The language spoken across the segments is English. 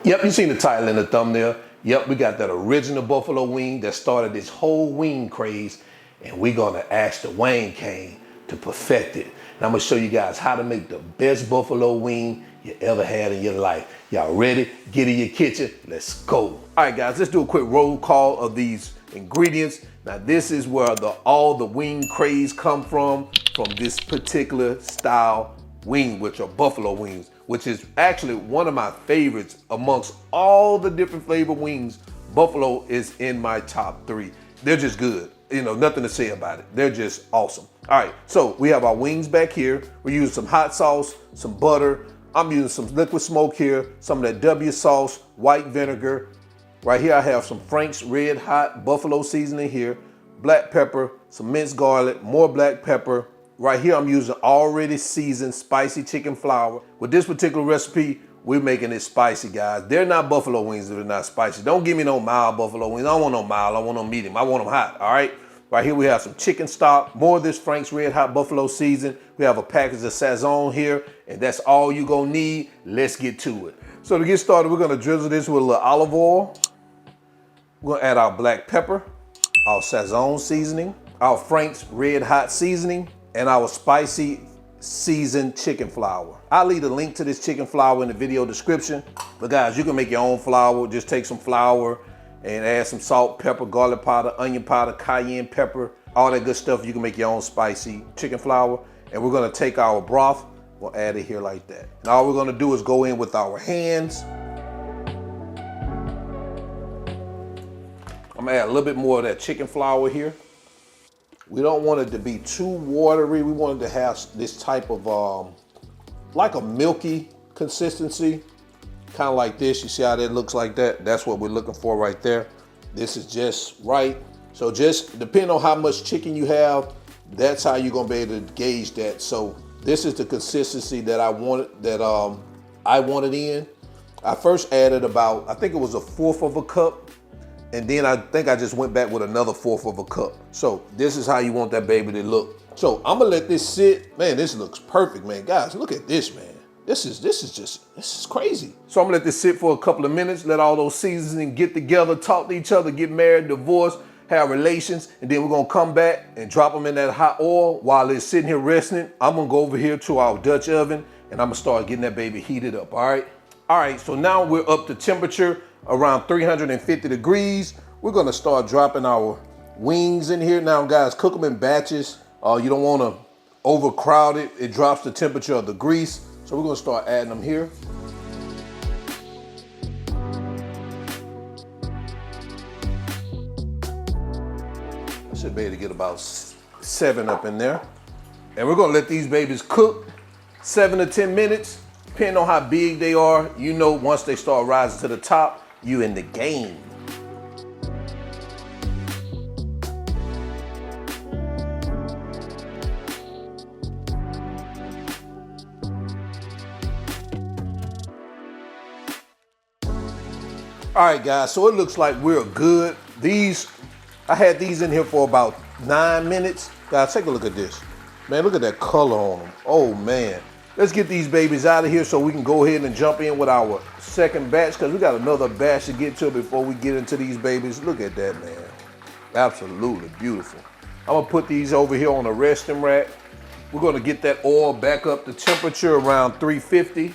Yep, you seen the title in the thumbnail. Yep, we got that original buffalo wing that started this whole wing craze, and we're gonna ask the Wayne King to perfect it. And I'm gonna show you guys how to make the best buffalo wing you ever had in your life. Y'all ready? Get in your kitchen, let's go. All right guys, let's do a quick roll call of these ingredients. Now this is where all the wing craze come from this particular style wing, which are buffalo wings, which is actually one of my favorites amongst all the different flavor wings. Buffalo is in my top 3. They're just good. You know, nothing to say about it. They're just awesome. All right, so we have our wings back here. We're using some hot sauce, some butter. I'm using some liquid smoke here, some of that W sauce, white vinegar. Right here I have some Frank's Red Hot buffalo seasoning here, black pepper, some minced garlic, more black pepper. Right here I'm using already seasoned spicy chicken flour. With this particular recipe, we're making it spicy, guys. They're not buffalo wings if they're not spicy. Don't give me no mild buffalo wings. I don't want no mild, I want no medium. I want them hot, all right? Right here we have some chicken stock, more of this Frank's Red Hot buffalo season. We have a package of Sazon here, and that's all you're gonna need. Let's get to it. So to get started, we're gonna drizzle this with a little olive oil. We're gonna add our black pepper, our Sazon seasoning, our Frank's Red Hot seasoning, and our spicy seasoned chicken flour. I'll leave a link to this chicken flour in the video description. But guys, you can make your own flour. Just take some flour and add some salt, pepper, garlic powder, onion powder, cayenne pepper, all that good stuff. You can make your own spicy chicken flour. And we're gonna take our broth, we'll add it here like that. And all we're gonna do is go in with our hands. I'm gonna add a little bit more of that chicken flour here. We don't want it to be too watery. We want it to have this type of, like a milky consistency, kind of like this. You see how that looks like that? That's what we're looking for right there. This is just right. So just depending on how much chicken you have, that's how you're gonna be able to gauge that. So this is the consistency that I wanted in. I first added about, I think it was 1/4 of a cup. And then I think I just went back with another 1/4 of a cup. So this is how you want that baby to look. So I'm gonna let this sit. Man, this looks perfect, man. Guys, look at this, man. This is crazy. So I'm gonna let this sit for a couple of minutes, let all those seasonings get together, talk to each other, get married, divorce, have relations, and then we're gonna come back and drop them in that hot oil while it's sitting here resting. I'm gonna go over here to our Dutch oven and I'm gonna start getting that baby heated up, all right? All right, so now we're up to temperature around 350 degrees. We're gonna start dropping our wings in here. Now guys, cook them in batches. You don't wanna overcrowd it. It drops the temperature of the grease. So we're gonna start adding them here. I should be able to get about 7 up in there. And we're gonna let these babies cook 7 to 10 minutes. Depending on how big they are, you know, once they start rising to the top, you in the game. All right, guys, so it looks like we're good. I had these in here for about 9 minutes. Guys, take a look at this. Man, look at that color on them. Oh, man. Let's get these babies out of here so we can go ahead and jump in with our second batch, because we got another batch to get to before we get into these babies. Look at that, man. Absolutely beautiful. I'm gonna put these over here on a resting rack. We're gonna get that oil back up to temperature around 350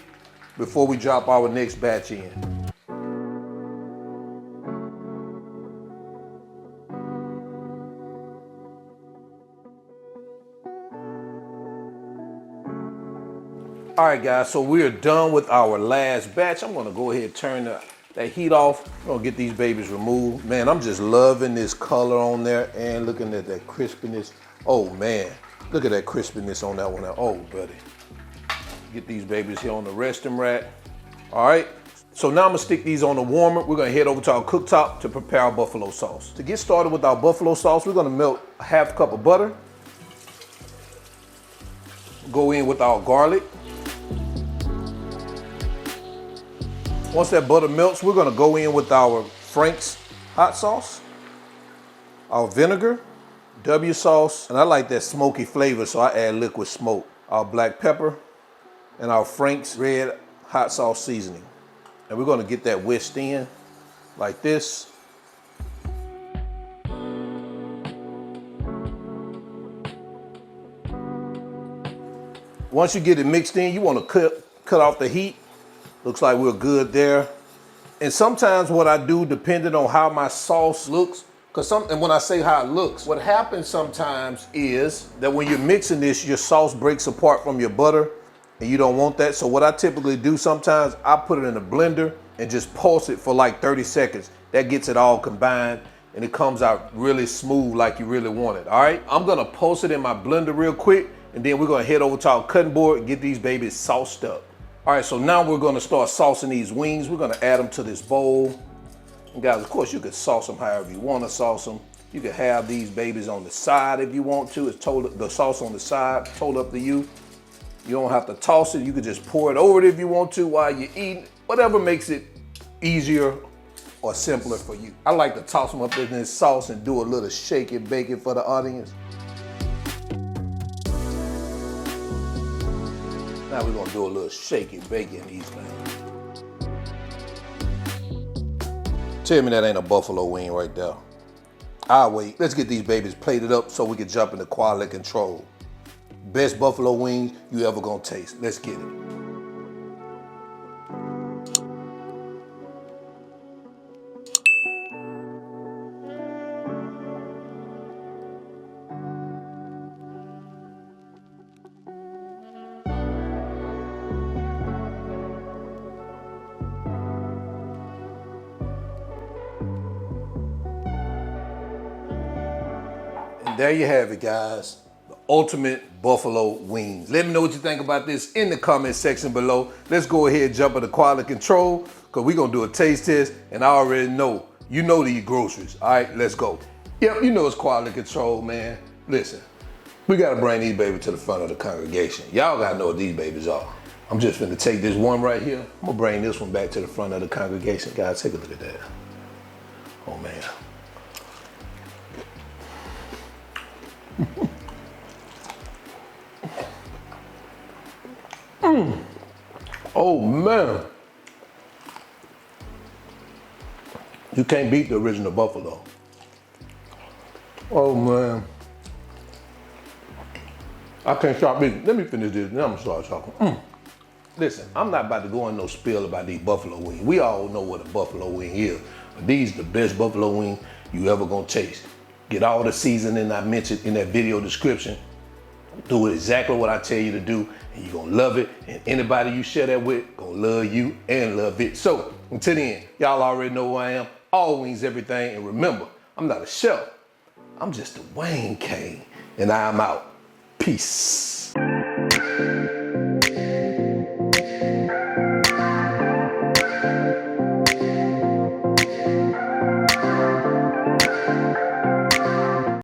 before we drop our next batch in. All right, guys, so we're done with our last batch. I'm gonna go ahead and turn that heat off. I'm gonna get these babies removed. Man, I'm just loving this color on there and looking at that crispiness. Oh man, look at that crispiness on that one. Oh, buddy. Get these babies here on the resting rack. All right, so now I'm gonna stick these on the warmer. We're gonna head over to our cooktop to prepare our buffalo sauce. To get started with our buffalo sauce, we're gonna melt a 1/2 cup of butter. Go in with our garlic. Once that butter melts, we're gonna go in with our Frank's hot sauce, our vinegar, W sauce, and I like that smoky flavor, so I add liquid smoke, our black pepper, and our Frank's red hot sauce seasoning. And we're gonna get that whisked in like this. Once you get it mixed in, you wanna cut off the heat. Looks like we're good there. And sometimes what I do, depending on how my sauce looks, and when I say how it looks, what happens sometimes is that when you're mixing this, your sauce breaks apart from your butter, and you don't want that. So what I typically do sometimes, I put it in a blender and just pulse it for like 30 seconds. That gets it all combined, and it comes out really smooth like you really want it, all right? I'm gonna pulse it in my blender real quick, and then we're gonna head over to our cutting board and get these babies sauced up. All right, so now we're gonna start saucing these wings. We're gonna add them to this bowl. And guys, of course, you can sauce them however you wanna sauce them. You can have these babies on the side if you want to. It's the sauce on the side, total up to you. You don't have to toss it. You can just pour it over it if you want to while you're eating. Whatever makes it easier or simpler for you. I like to toss them up in this sauce and do a little shake and bake it for the audience. Now we're gonna do a little shake and bake in these things. Tell me that ain't a buffalo wing right there. I'll wait. Let's get these babies plated up so we can jump into quality control. Best buffalo wings you ever gonna taste. Let's get it. There you have it, guys. The ultimate buffalo wings. Let me know what you think about this in the comment section below. Let's go ahead and jump into quality control, because we're gonna do a taste test, and I already know, you know these groceries. All right, let's go. Yep, you know it's quality control, man. Listen, we gotta bring these babies to the front of the congregation. Y'all gotta know what these babies are. I'm just gonna take this one right here. I'm gonna bring this one back to the front of the congregation. Guys, take a look at that. Oh, man. Oh man, you can't beat the original buffalo. Oh man, I can't stop eating. Let me finish this, then I'm gonna start talking. Listen, I'm not about to go in no spiel about these buffalo wings. We all know what a buffalo wing is, but these are the best buffalo wing you ever gonna taste. Get all the seasoning I mentioned in that video description. Do exactly what I tell you to do, and you're gonna love it. And anybody you share that with, gonna love you and love it. So, until the end, y'all already know who I am. All wings, everything. And remember, I'm not a chef. I'm just a wing king. And I'm out. Peace.